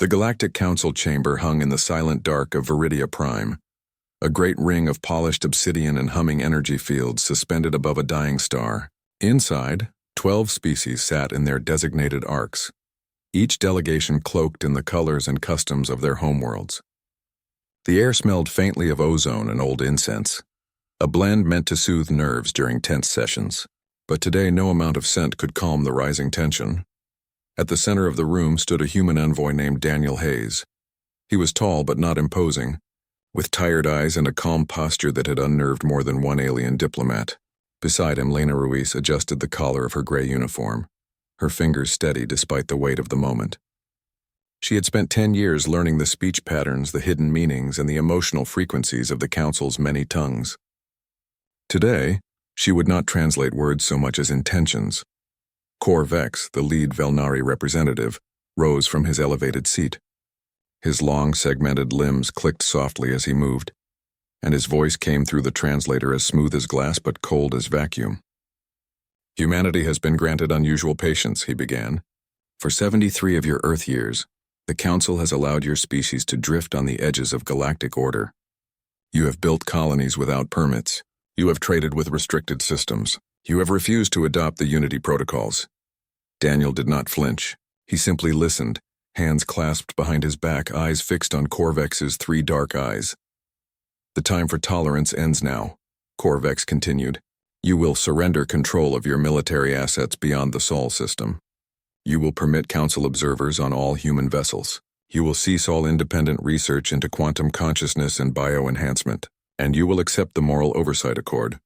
The Galactic Council chamber hung in the silent dark of Viridia Prime, a great ring of polished obsidian and humming energy fields suspended above a dying star. Inside, 12 species sat in their designated arcs, each delegation cloaked in the colors and customs of their homeworlds. The air smelled faintly of ozone and old incense, a blend meant to soothe nerves during tense sessions. But today no amount of scent could calm the rising tension. At the center of the room stood a human envoy named Daniel Hayes. He was tall but not imposing, with tired eyes and a calm posture that had unnerved more than one alien diplomat. Beside him, Lena Ruiz adjusted the collar of her gray uniform, her fingers steady despite the weight of the moment. She had spent 10 years learning the speech patterns, the hidden meanings, and the emotional frequencies of the Council's many tongues. Today, she would not translate words so much as intentions. Kor Vex, the lead Velnari representative, rose from his elevated seat. His long, segmented limbs clicked softly as he moved, and his voice came through the translator as smooth as glass but cold as vacuum. Humanity has been granted unusual patience, he began. For 73 of your Earth years, the Council has allowed your species to drift on the edges of galactic order. You have built colonies without permits. You have traded with restricted systems. You have refused to adopt the Unity protocols. Daniel did not flinch. He simply listened, hands clasped behind his back, eyes fixed on Korvex's 3 dark eyes. The time for tolerance ends now, Korvex continued. You will surrender control of your military assets beyond the Sol system. You will permit Council observers on all human vessels. You will cease all independent research into quantum consciousness and bioenhancement, and you will accept the Moral Oversight Accord,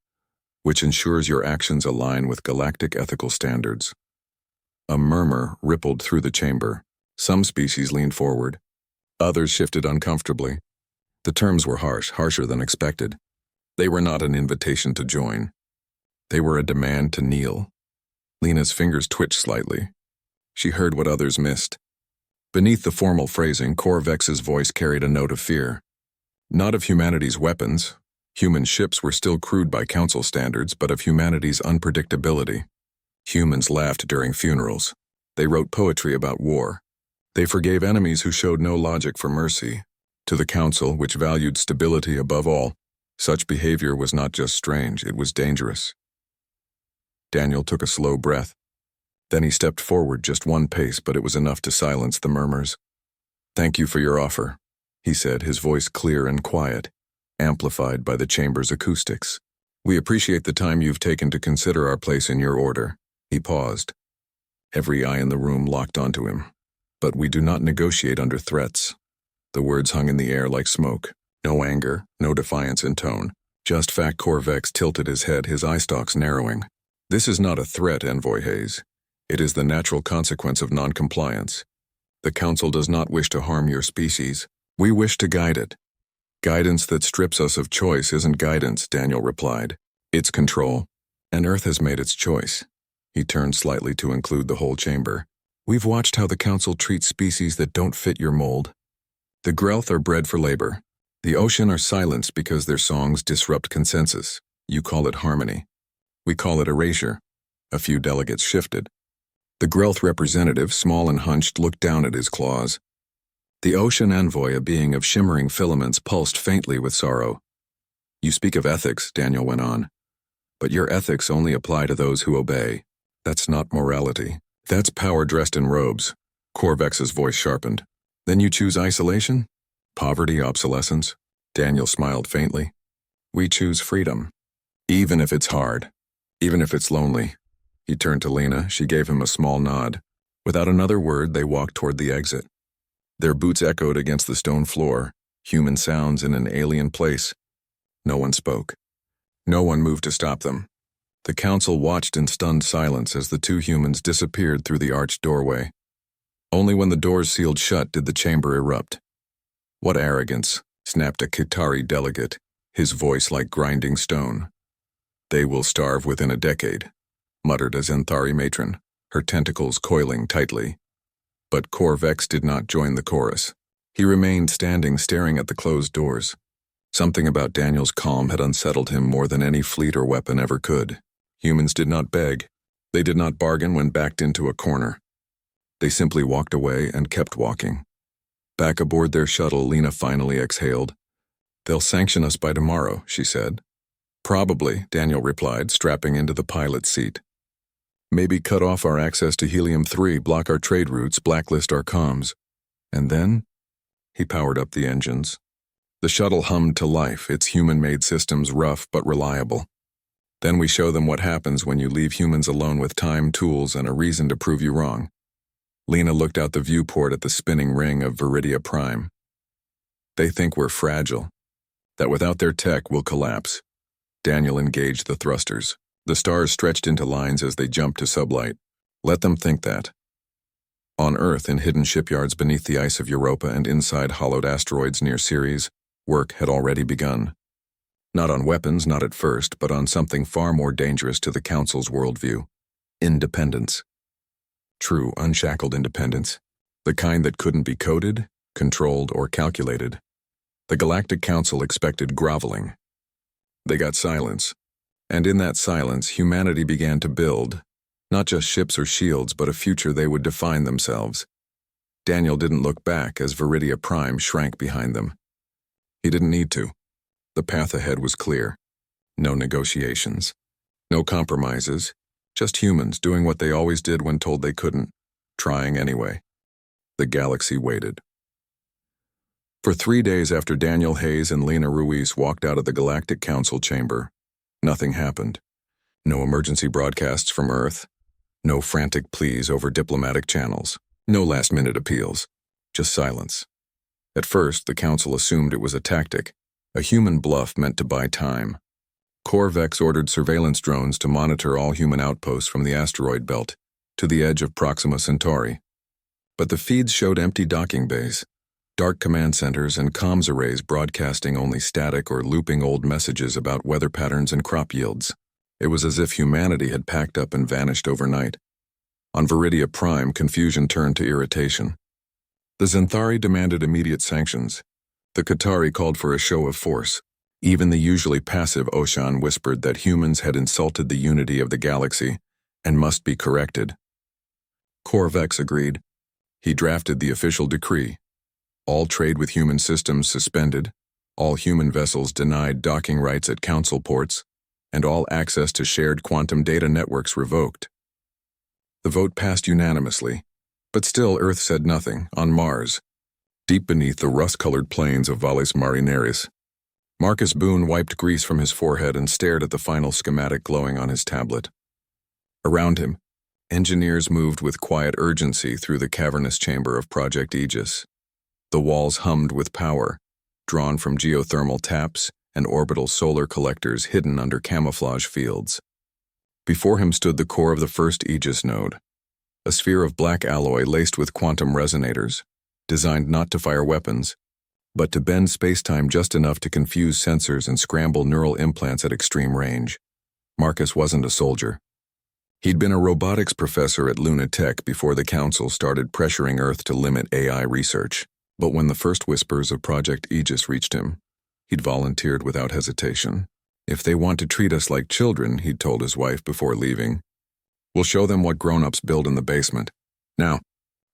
which ensures your actions align with galactic ethical standards. A murmur rippled through the chamber. Some species leaned forward. Others shifted uncomfortably. The terms were harsh, harsher than expected. They were not an invitation to join. They were a demand to kneel. Lena's fingers twitched slightly. She heard what others missed. Beneath the formal phrasing, Korvex's voice carried a note of fear. Not of humanity's weapons. Human ships were still crude by Council standards, but of humanity's unpredictability. Humans laughed during funerals. They wrote poetry about war. They forgave enemies who showed no logic for mercy. To the Council, which valued stability above all, such behavior was not just strange, it was dangerous. Daniel took a slow breath. Then he stepped forward just one pace, but it was enough to silence the murmurs. Thank you for your offer, he said, his voice clear and quiet, amplified by the chamber's acoustics. We appreciate the time you've taken to consider our place in your order. He paused. Every eye in the room locked onto him. But we do not negotiate under threats. The words hung in the air like smoke. No anger, no defiance in tone. Just fact. Korvex tilted his head, his eye stalks narrowing. This is not a threat, Envoy Hayes. It is the natural consequence of non-compliance. The Council does not wish to harm your species. We wish to guide it. Guidance that strips us of choice isn't guidance, Daniel replied. It's control. And Earth has made its choice. He turned slightly to include the whole chamber. We've watched how the Council treats species that don't fit your mold. The Grelth are bred for labor. The ocean are silenced because their songs disrupt consensus. You call it harmony. We call it erasure. A few delegates shifted. The Grelth representative, small and hunched, looked down at his claws. The ocean envoy, a being of shimmering filaments, pulsed faintly with sorrow. You speak of ethics, Daniel went on. But your ethics only apply to those who obey. That's not morality. That's power dressed in robes. Korvex's voice sharpened. Then you choose isolation? Poverty, obsolescence? Daniel smiled faintly. We choose freedom. Even if it's hard. Even if it's lonely. He turned to Lena. She gave him a small nod. Without another word, they walked toward the exit. Their boots echoed against the stone floor, human sounds in an alien place. No one spoke. No one moved to stop them. The Council watched in stunned silence as the 2 humans disappeared through the arched doorway. Only when the doors sealed shut did the chamber erupt. What arrogance, snapped a Kitari delegate, his voice like grinding stone. They will starve within a decade, muttered a Zenthari matron, her tentacles coiling tightly. But Korvex did not join the chorus. He remained standing, staring at the closed doors. Something about Daniel's calm had unsettled him more than any fleet or weapon ever could. Humans did not beg. They did not bargain when backed into a corner. They simply walked away and kept walking. Back aboard their shuttle, Lena finally exhaled. "They'll sanction us by tomorrow," she said. "Probably," Daniel replied, strapping into the pilot's seat. "Maybe cut off our access to Helium-3, block our trade routes, blacklist our comms. And then?" He powered up the engines. The shuttle hummed to life, its human-made systems rough but reliable. "Then we show them what happens when you leave humans alone with time, tools, and a reason to prove you wrong." Lena looked out the viewport at the spinning ring of Viridia Prime. "They think we're fragile, that without their tech we'll collapse." Daniel engaged the thrusters. The stars stretched into lines as they jumped to sublight. "Let them think that." On Earth, in hidden shipyards beneath the ice of Europa and inside hollowed asteroids near Ceres, work had already begun. Not on weapons, not at first, but on something far more dangerous to the Council's worldview: independence. True, unshackled independence. The kind that couldn't be coded, controlled, or calculated. The Galactic Council expected groveling. They got silence. And in that silence, humanity began to build, not just ships or shields, but a future they would define themselves. Daniel didn't look back as Viridia Prime shrank behind them. He didn't need to. The path ahead was clear. No negotiations. No compromises. Just humans doing what they always did when told they couldn't, trying anyway. The galaxy waited. For 3 days after Daniel Hayes and Lena Ruiz walked out of the Galactic Council chamber, nothing happened. No emergency broadcasts from Earth. No frantic pleas over diplomatic channels. No last-minute appeals. Just silence. At first, the Council assumed it was a tactic, a human bluff meant to buy time. Corvex ordered surveillance drones to monitor all human outposts from the asteroid belt to the edge of Proxima Centauri. But the feeds showed empty docking bays, dark command centers, and comms arrays broadcasting only static or looping old messages about weather patterns and crop yields. It was as if humanity had packed up and vanished overnight. On Viridia Prime, confusion turned to irritation. The Xanthari demanded immediate sanctions. The Qatari called for a show of force. Even the usually passive Oshan whispered that humans had insulted the unity of the galaxy and must be corrected. Corvex agreed. He drafted the official decree. All trade with human systems suspended, all human vessels denied docking rights at council ports, and all access to shared quantum data networks revoked. The vote passed unanimously, but still Earth said nothing. On Mars, deep beneath the rust-colored plains of Valles Marineris, Marcus Boone wiped grease from his forehead and stared at the final schematic glowing on his tablet. Around him, engineers moved with quiet urgency through the cavernous chamber of Project Aegis. The walls hummed with power, drawn from geothermal taps and orbital solar collectors hidden under camouflage fields. Before him stood the core of the first Aegis node, a sphere of black alloy laced with quantum resonators, designed not to fire weapons, but to bend spacetime just enough to confuse sensors and scramble neural implants at extreme range. Marcus wasn't a soldier. He'd been a robotics professor at Lunatech before the Council started pressuring Earth to limit AI research. But when the first whispers of Project Aegis reached him, he'd volunteered without hesitation. "If they want to treat us like children," he'd told his wife before leaving, "we'll show them what grown-ups build in the basement." Now,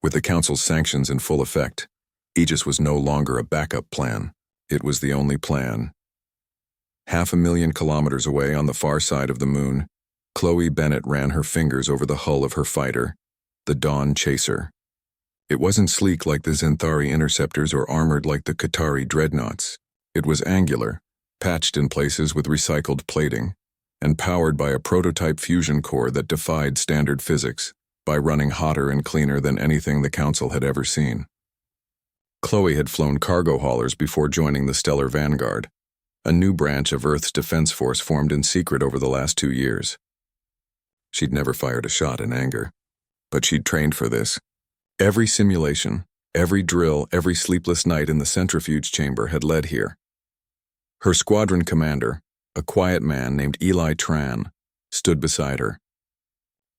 with the Council's sanctions in full effect, Aegis was no longer a backup plan. It was the only plan. 500,000 kilometers away on the far side of the moon, Chloe Bennett ran her fingers over the hull of her fighter, the Dawn Chaser. It wasn't sleek like the Xanthari interceptors or armored like the Qatari dreadnoughts. It was angular, patched in places with recycled plating, and powered by a prototype fusion core that defied standard physics by running hotter and cleaner than anything the Council had ever seen. Chloe had flown cargo haulers before joining the Stellar Vanguard, a new branch of Earth's defense force formed in secret over the last 2 years. She'd never fired a shot in anger, but she'd trained for this. Every simulation, every drill, every sleepless night in the centrifuge chamber had led here. Her squadron commander, a quiet man named Eli Tran, stood beside her.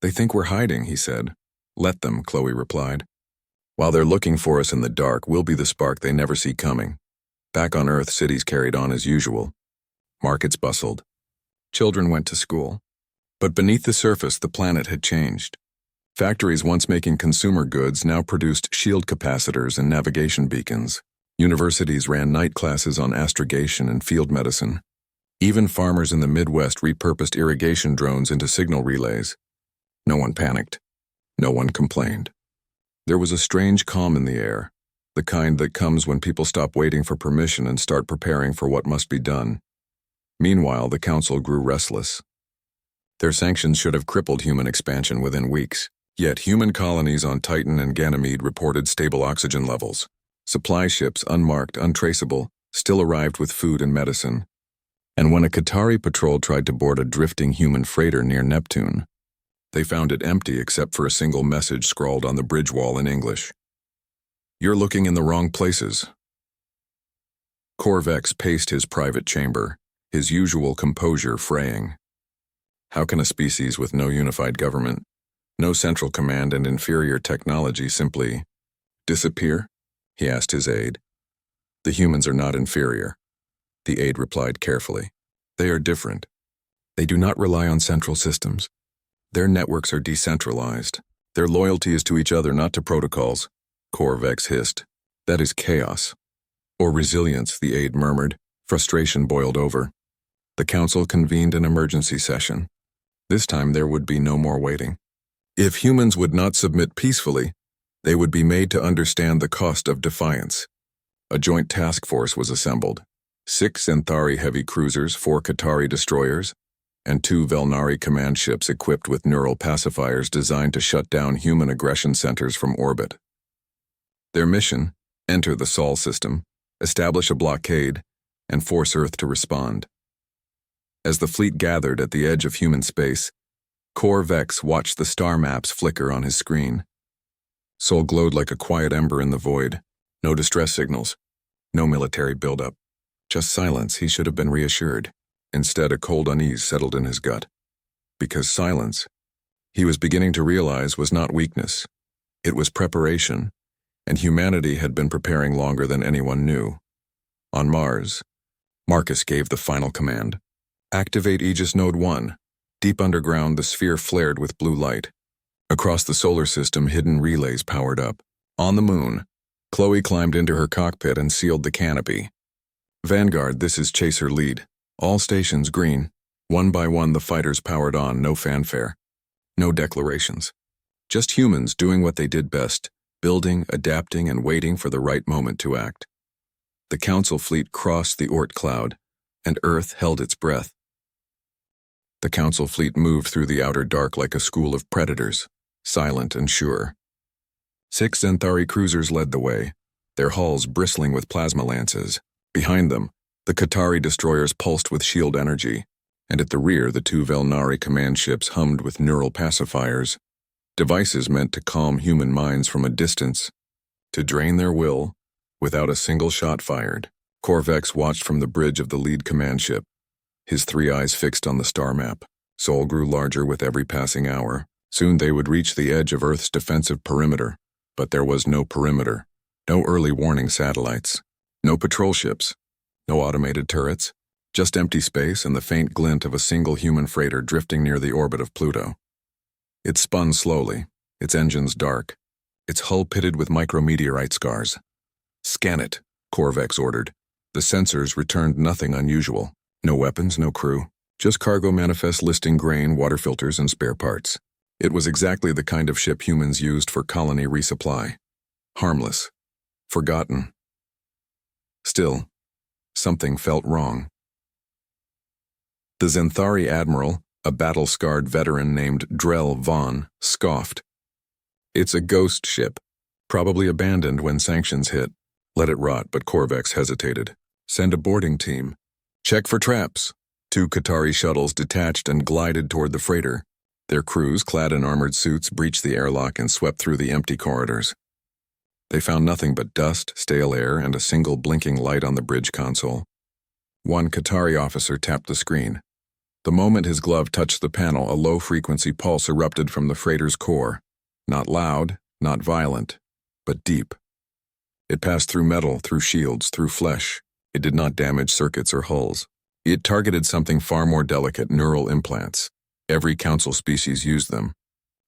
"They think we're hiding," he said. "Let them," Chloe replied. "While they're looking for us in the dark, we'll be the spark they never see coming." Back on Earth, cities carried on as usual. Markets bustled. Children went to school. But beneath the surface, the planet had changed. Factories once making consumer goods now produced shield capacitors and navigation beacons. Universities ran night classes on astrogation and field medicine. Even farmers in the Midwest repurposed irrigation drones into signal relays. No one panicked. No one complained. There was a strange calm in the air, the kind that comes when people stop waiting for permission and start preparing for what must be done. Meanwhile, the council grew restless. Their sanctions should have crippled human expansion within weeks. Yet human colonies on Titan and Ganymede reported stable oxygen levels. Supply ships, unmarked, untraceable, still arrived with food and medicine. And when a Qatari patrol tried to board a drifting human freighter near Neptune, they found it empty except for a single message scrawled on the bridge wall in English. "You're looking in the wrong places." Corvex paced his private chamber, his usual composure fraying. How can a species with no unified government, no central command and inferior technology simply disappear? He asked his aide. "The humans are not inferior," the aide replied carefully. "They are different. They do not rely on central systems. Their networks are decentralized. Their loyalty is to each other, not to protocols." Corvex hissed. "That is chaos." "Or resilience," the aide murmured. Frustration boiled over. The council convened an emergency session. This time there would be no more waiting. If humans would not submit peacefully, they would be made to understand the cost of defiance. A joint task force was assembled. 6 Xanthari heavy cruisers, 4 Qatari destroyers, and 2 Velnari command ships equipped with neural pacifiers designed to shut down human aggression centers from orbit. Their mission: enter the Sol system, establish a blockade, and force Earth to respond. As the fleet gathered at the edge of human space, Corvex watched the star maps flicker on his screen. Sol glowed like a quiet ember in the void. No distress signals, no military buildup. Just silence. He should have been reassured. Instead, a cold unease settled in his gut. Because silence, he was beginning to realize, was not weakness. It was preparation, and humanity had been preparing longer than anyone knew. On Mars, Marcus gave the final command. "Activate Aegis Node 1. Deep underground, the sphere flared with blue light. Across the solar system, hidden relays powered up. On the moon, Chloe climbed into her cockpit and sealed the canopy. Vanguard, this is Chaser Lead. All stations green. One by one, the fighters powered on, no fanfare. No declarations. Just humans doing what they did best, building, adapting, and waiting for the right moment to act. The Council fleet crossed the Oort cloud, and Earth held its breath. The Council fleet moved through the outer dark like a school of predators, silent and sure. 6 Xanthari cruisers led the way, their hulls bristling with plasma lances. Behind them, the Qatari destroyers pulsed with shield energy, and at the rear the 2 Velnari command ships hummed with neural pacifiers, devices meant to calm human minds from a distance, to drain their will, without a single shot fired. Corvex watched from the bridge of the lead command ship, his 3 eyes fixed on the star map. Sol grew larger with every passing hour. Soon they would reach the edge of Earth's defensive perimeter, but there was no perimeter, no early warning satellites, no patrol ships, no automated turrets, just empty space and the faint glint of a single human freighter drifting near the orbit of Pluto. It spun slowly, its engines dark, its hull pitted with micrometeorite scars. "Scan it," Corvex ordered. The sensors returned nothing unusual. No weapons, no crew, just cargo manifests listing grain, water filters, and spare parts. It was exactly the kind of ship humans used for colony resupply. Harmless. Forgotten. Still, something felt wrong. The Xanthari admiral, a battle-scarred veteran named Drell Vaughn, scoffed. "It's a ghost ship, probably abandoned when sanctions hit." Let it rot, but Corvex hesitated. "Send a boarding team. Check for traps." 2 Qatari shuttles detached and glided toward the freighter. Their crews, clad in armored suits, breached the airlock and swept through the empty corridors. They found nothing but dust, stale air, and a single blinking light on the bridge console. One Qatari officer tapped the screen. The moment his glove touched the panel, a low-frequency pulse erupted from the freighter's core. Not loud, not violent, but deep. It passed through metal, through shields, through flesh. It did not damage circuits or hulls. It targeted something far more delicate: neural implants. Every council species used them.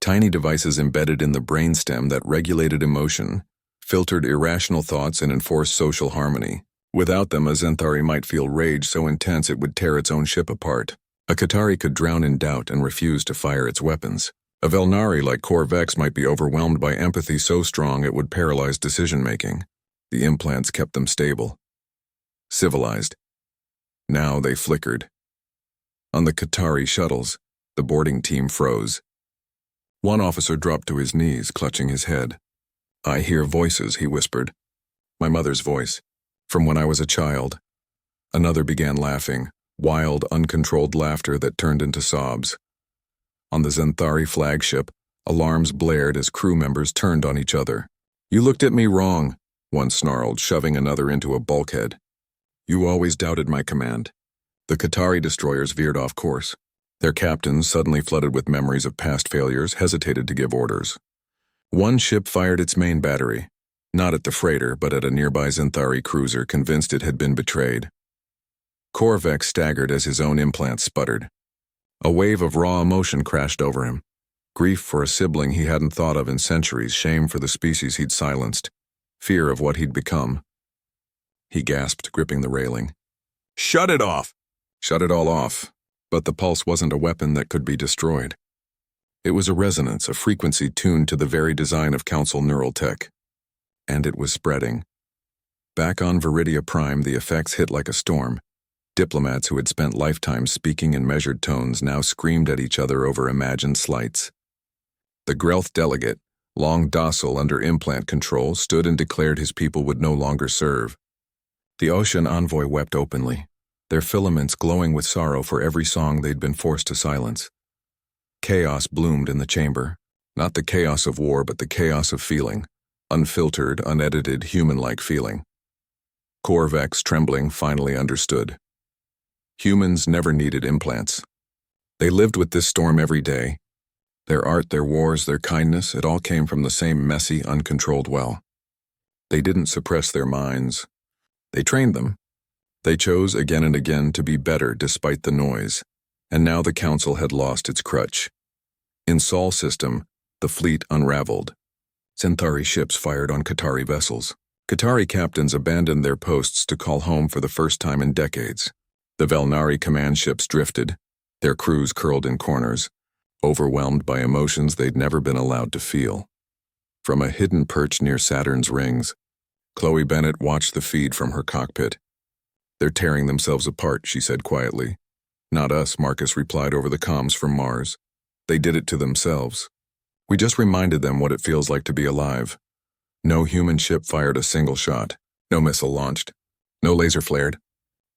Tiny devices embedded in the brainstem that regulated emotion, filtered irrational thoughts, and enforced social harmony. Without them, a Xanthari might feel rage so intense it would tear its own ship apart. A Qatari could drown in doubt and refuse to fire its weapons. A Velnari like Corvex might be overwhelmed by empathy so strong it would paralyze decision-making. The implants kept them stable. Civilized. Now they flickered. On the Qatari shuttles, the boarding team froze. One officer dropped to his knees, clutching his head. "I hear voices," he whispered. "My mother's voice, from when I was a child." Another began laughing, wild, uncontrolled laughter that turned into sobs. On the Xanthari flagship, alarms blared as crew members turned on each other. "You looked at me wrong," one snarled, shoving another into a bulkhead. "You always doubted my command." The Qatari destroyers veered off course. Their captains, suddenly flooded with memories of past failures, hesitated to give orders. One ship fired its main battery, not at the freighter, but at a nearby Xanthari cruiser, convinced it had been betrayed. Corvex staggered as his own implants sputtered. A wave of raw emotion crashed over him. Grief for a sibling he hadn't thought of in centuries, shame for the species he'd silenced, fear of what he'd become. He gasped, gripping the railing. "Shut it off!" Shut it all off, but the pulse wasn't a weapon that could be destroyed. It was a resonance, a frequency tuned to the very design of Council neural tech. And it was spreading. Back on Viridia Prime, the effects hit like a storm. Diplomats who had spent lifetimes speaking in measured tones now screamed at each other over imagined slights. The Grelth delegate, long docile under implant control, stood and declared his people would no longer serve. The ocean envoy wept openly, their filaments glowing with sorrow for every song they'd been forced to silence. Chaos bloomed in the chamber, not the chaos of war, but the chaos of feeling, unfiltered, unedited, human-like feeling. Corvex, trembling, finally understood. Humans never needed implants. They lived with this storm every day. Their art, their wars, their kindness, it all came from the same messy, uncontrolled well. They didn't suppress their minds. They trained them. They chose again and again to be better despite the noise, and now the Council had lost its crutch. In Sol system, the fleet unraveled. Xanthari ships fired on Qatari vessels. Qatari captains abandoned their posts to call home for the first time in decades. The Velnari command ships drifted, their crews curled in corners, overwhelmed by emotions they'd never been allowed to feel. From a hidden perch near Saturn's rings, Chloe Bennett watched the feed from her cockpit. "They're tearing themselves apart," she said quietly. "Not us," Marcus replied over the comms from Mars. "They did it to themselves. We just reminded them what it feels like to be alive." No human ship fired a single shot. No missile launched. No laser flared.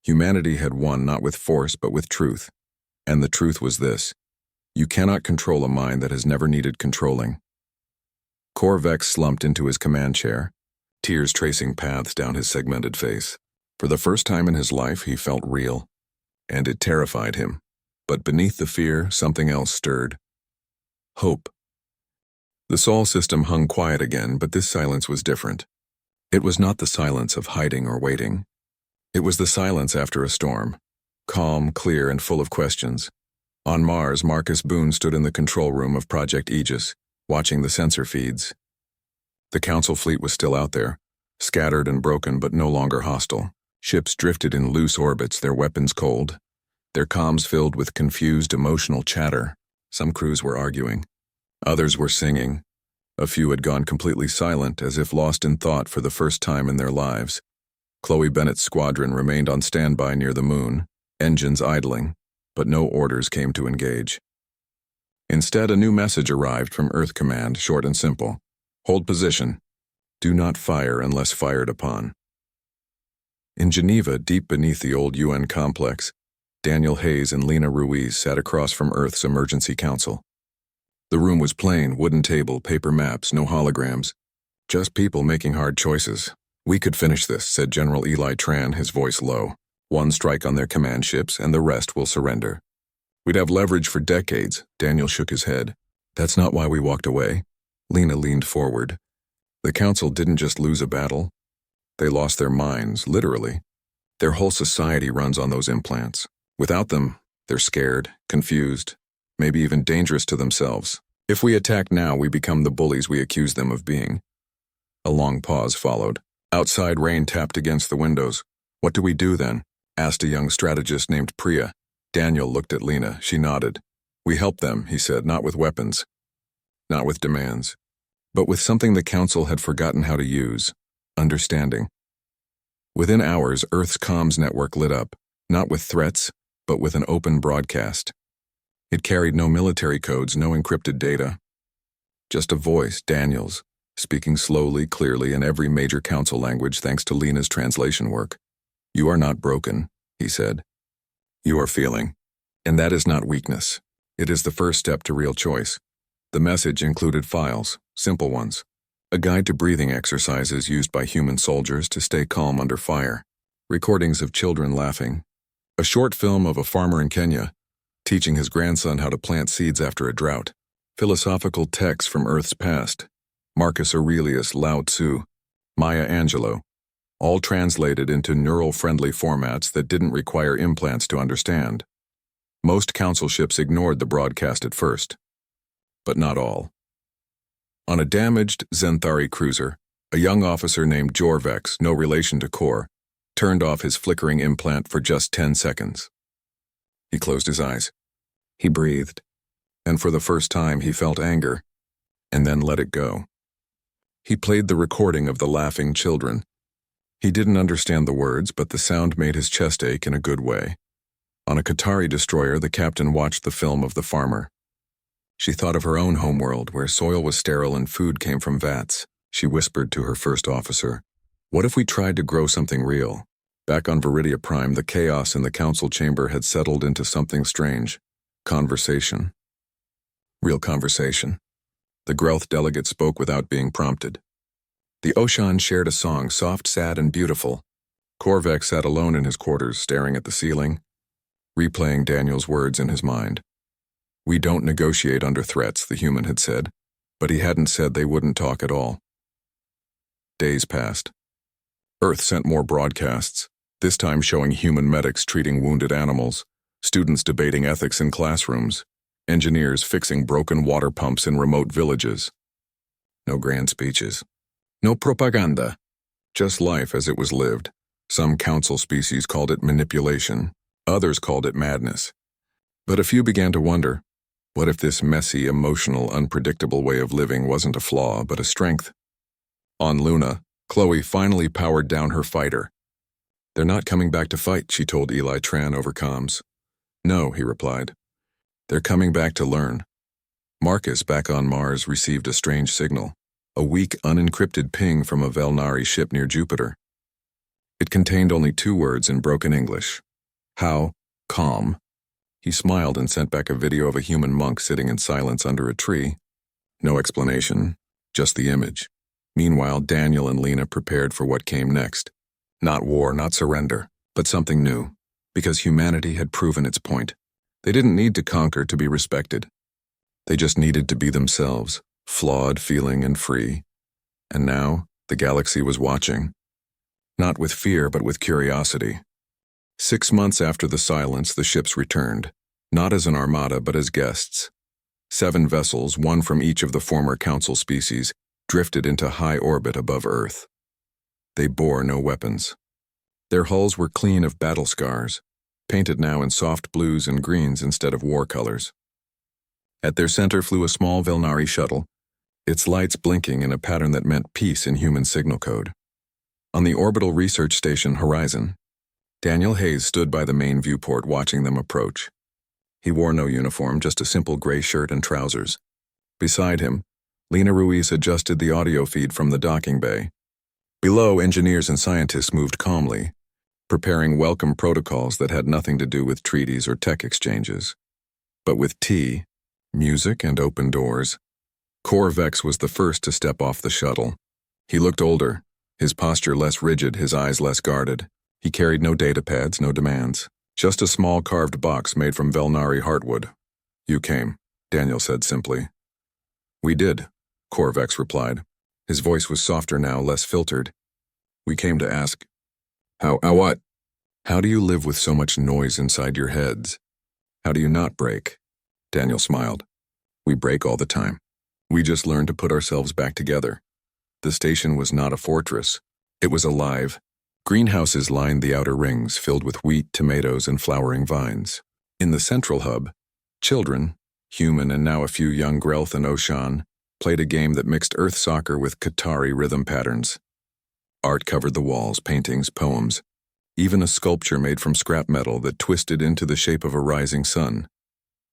Humanity had won not with force but with truth. And the truth was this: you cannot control a mind that has never needed controlling. Corvex slumped into his command chair, tears tracing paths down his segmented face. For the first time in his life, he felt real. And it terrified him. But beneath the fear, something else stirred. Hope. The Sol system hung quiet again, but this silence was different. It was not the silence of hiding or waiting. It was the silence after a storm, calm, clear, and full of questions. On Mars, Marcus Boone stood in the control room of Project Aegis, watching the sensor feeds. The Council fleet was still out there, scattered and broken but no longer hostile. Ships drifted in loose orbits, their weapons cold, their comms filled with confused, emotional chatter. Some crews were arguing. Others were singing. A few had gone completely silent, as if lost in thought for the first time in their lives. Chloe Bennett's squadron remained on standby near the moon, engines idling, but no orders came to engage. Instead, a new message arrived from Earth Command, short and simple. Hold position. Do not fire unless fired upon. In Geneva, deep beneath the old UN complex, Daniel Hayes and Lena Ruiz sat across from Earth's Emergency Council. The room was plain, wooden table, paper maps, no holograms. Just people making hard choices. "We could finish this," said General Eli Tran, his voice low. "One strike on their command ships, and the rest will surrender. We'd have leverage for decades." Daniel shook his head. "That's not why we walked away." Lena leaned forward. "The Council didn't just lose a battle. They lost their minds, literally. Their whole society runs on those implants. Without them, they're scared, confused, maybe even dangerous to themselves. If we attack now, we become the bullies we accuse them of being. A long pause followed. Outside, rain tapped against the windows. What do we do then? Asked a young strategist named Priya. Daniel looked at Lena. She nodded. We help them, he said, not with weapons, not with demands, but with something the Council had forgotten how to use: understanding. Within hours, Earth's comms network lit up, not with threats, but with an open broadcast. It carried no military codes, no encrypted data. Just a voice, Daniel's, speaking slowly, clearly in every major Council language thanks to Lena's translation work. You are not broken, he said. You are feeling. And that is not weakness. It is the first step to real choice. The message included files, simple ones. A guide to breathing exercises used by human soldiers to stay calm under fire. Recordings of children laughing. A short film of a farmer in Kenya, teaching his grandson how to plant seeds after a drought. Philosophical texts from Earth's past. Marcus Aurelius, Lao Tzu, Maya Angelou. All translated into neural-friendly formats that didn't require implants to understand. Most Council ships ignored the broadcast at first. But not all. On a damaged Zenthari cruiser, a young officer named Jorvex, no relation to Kor, turned off his flickering implant for just 10 seconds. He closed his eyes. He breathed, and for the first time he felt anger, and then let it go. He played the recording of the laughing children. He didn't understand the words, but the sound made his chest ache in a good way. On a Qatari destroyer, the captain watched the film of the farmer. She thought of her own homeworld, where soil was sterile and food came from vats. She whispered to her first officer, "What if we tried to grow something real?" Back on Viridia Prime, the chaos in the Council chamber had settled into something strange. Conversation. Real conversation. The Grelth delegate spoke without being prompted. The Oshan shared a song, soft, sad, and beautiful. Korvac sat alone in his quarters, staring at the ceiling, replaying Daniel's words in his mind. We don't negotiate under threats, the human had said, but he hadn't said they wouldn't talk at all. Days passed. Earth sent more broadcasts, this time showing human medics treating wounded animals, students debating ethics in classrooms, engineers fixing broken water pumps in remote villages. No grand speeches. No propaganda. Just life as it was lived. Some Council species called it manipulation. Others called it madness. But a few began to wonder, what if this messy, emotional, unpredictable way of living wasn't a flaw, but a strength? On Luna, Chloe finally powered down her fighter. They're not coming back to fight, she told Eli Tran over comms. No, he replied. They're coming back to learn. Marcus, back on Mars, received a strange signal, a weak, unencrypted ping from a Velnari ship near Jupiter. It contained only 2 words in broken English. How? Calm. He smiled and sent back a video of a human monk sitting in silence under a tree. No explanation, just the image. Meanwhile, Daniel and Lena prepared for what came next. Not war, not surrender, but something new, because humanity had proven its point. They didn't need to conquer to be respected. They just needed to be themselves, flawed, feeling, and free. And now, the galaxy was watching. Not with fear, but with curiosity. 6 months after the silence, the ships returned, not as an armada, but as guests. 7 vessels, 1 from each of the former Council species, drifted into high orbit above Earth. They bore no weapons. Their hulls were clean of battle scars, painted now in soft blues and greens instead of war colors. At their center flew a small Velnari shuttle, its lights blinking in a pattern that meant peace in human signal code. On the orbital research station Horizon, Daniel Hayes stood by the main viewport watching them approach. He wore no uniform, just a simple gray shirt and trousers. Beside him, Lena Ruiz adjusted the audio feed from the docking bay. Below, engineers and scientists moved calmly, preparing welcome protocols that had nothing to do with treaties or tech exchanges. But with tea, music, and open doors, Korvex was the first to step off the shuttle. He looked older, his posture less rigid, his eyes less guarded. He carried no data pads, no demands, just a small carved box made from Velnari heartwood. You came, Daniel said simply. We did, Korvex replied. His voice was softer now, less filtered. We came to ask, How what? How do you live with so much noise inside your heads? How do you not break? Daniel smiled. We break all the time. We just learn to put ourselves back together. The station was not a fortress. It was alive. Greenhouses lined the outer rings, filled with wheat, tomatoes, and flowering vines. In the central hub, children, human and now a few young Grelth and Oshan, played a game that mixed Earth soccer with Qatari rhythm patterns. Art covered the walls, paintings, poems, even a sculpture made from scrap metal that twisted into the shape of a rising sun.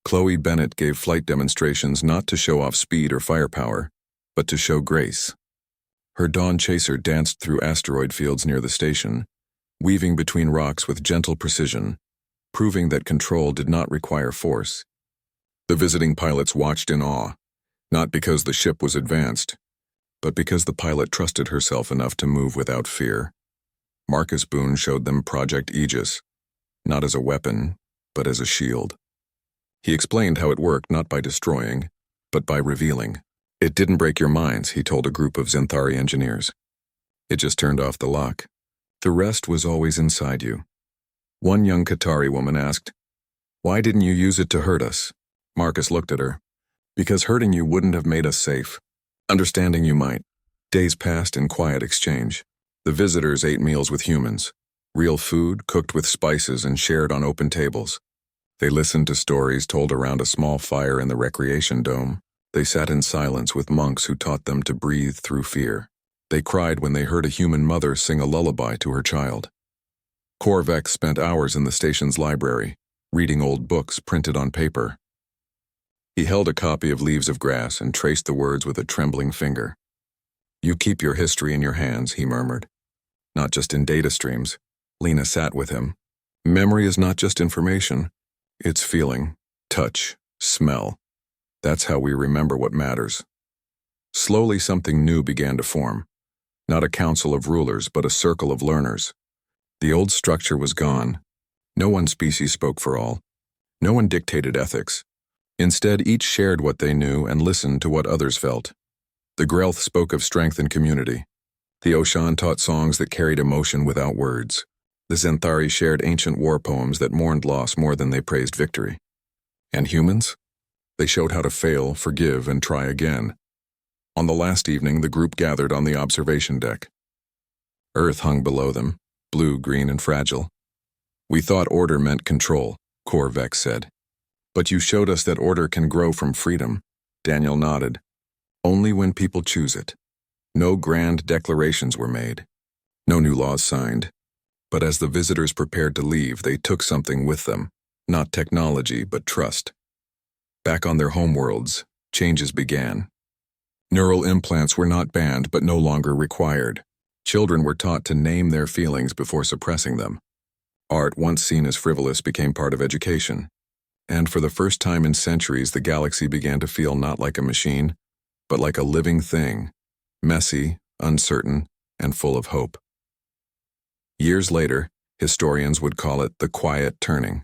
Chloe Bennett gave flight demonstrations not to show off speed or firepower, but to show grace. Her Dawn Chaser danced through asteroid fields near the station, weaving between rocks with gentle precision, proving that control did not require force. The visiting pilots watched in awe, not because the ship was advanced, but because the pilot trusted herself enough to move without fear. Marcus Boone showed them Project Aegis, not as a weapon, but as a shield. He explained how it worked not by destroying, but by revealing. It didn't break your minds, he told a group of Xanthari engineers. It just turned off the lock. The rest was always inside you. One young Qatari woman asked, "Why didn't you use it to hurt us?" Marcus looked at her. "Because hurting you wouldn't have made us safe. Understanding you might." Days passed in quiet exchange. The visitors ate meals with humans, real food cooked with spices and shared on open tables. They listened to stories told around a small fire in the recreation dome. They sat in silence with monks who taught them to breathe through fear. They cried when they heard a human mother sing a lullaby to her child. Korvek spent hours in the station's library, reading old books printed on paper. He held a copy of Leaves of Grass and traced the words with a trembling finger. "You keep your history in your hands," he murmured. "Not just in data streams." Lena sat with him. "Memory is not just information. It's feeling, touch, smell. That's how we remember what matters." Slowly something new began to form. Not a council of rulers, but a circle of learners. The old structure was gone. No one species spoke for all. No one dictated ethics. Instead, each shared what they knew and listened to what others felt. The Grelth spoke of strength and community. The Oshan taught songs that carried emotion without words. The Xanthari shared ancient war poems that mourned loss more than they praised victory. And humans? They showed how to fail, forgive, and try again. On the last evening, the group gathered on the observation deck. Earth hung below them, blue, green, and fragile. "We thought order meant control," Korvek said. "But you showed us that order can grow from freedom." Daniel nodded. "Only when people choose it. No grand declarations were made. No new laws signed. But as the visitors prepared to leave, they took something with them. Not technology, but trust. Back on their homeworlds, changes began. Neural implants were not banned, but no longer required. Children were taught to name their feelings before suppressing them. Art, once seen as frivolous, became part of education. And for the first time in centuries, the galaxy began to feel not like a machine, but like a living thing, messy, uncertain, and full of hope. Years later, historians would call it the quiet turning.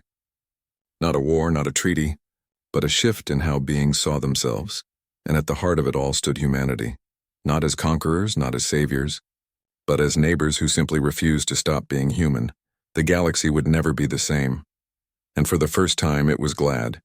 Not a war, not a treaty, but a shift in how beings saw themselves. And at the heart of it all stood humanity, not as conquerors, not as saviors, but as neighbors who simply refused to stop being human. The galaxy would never be the same. And for the first time, it was glad.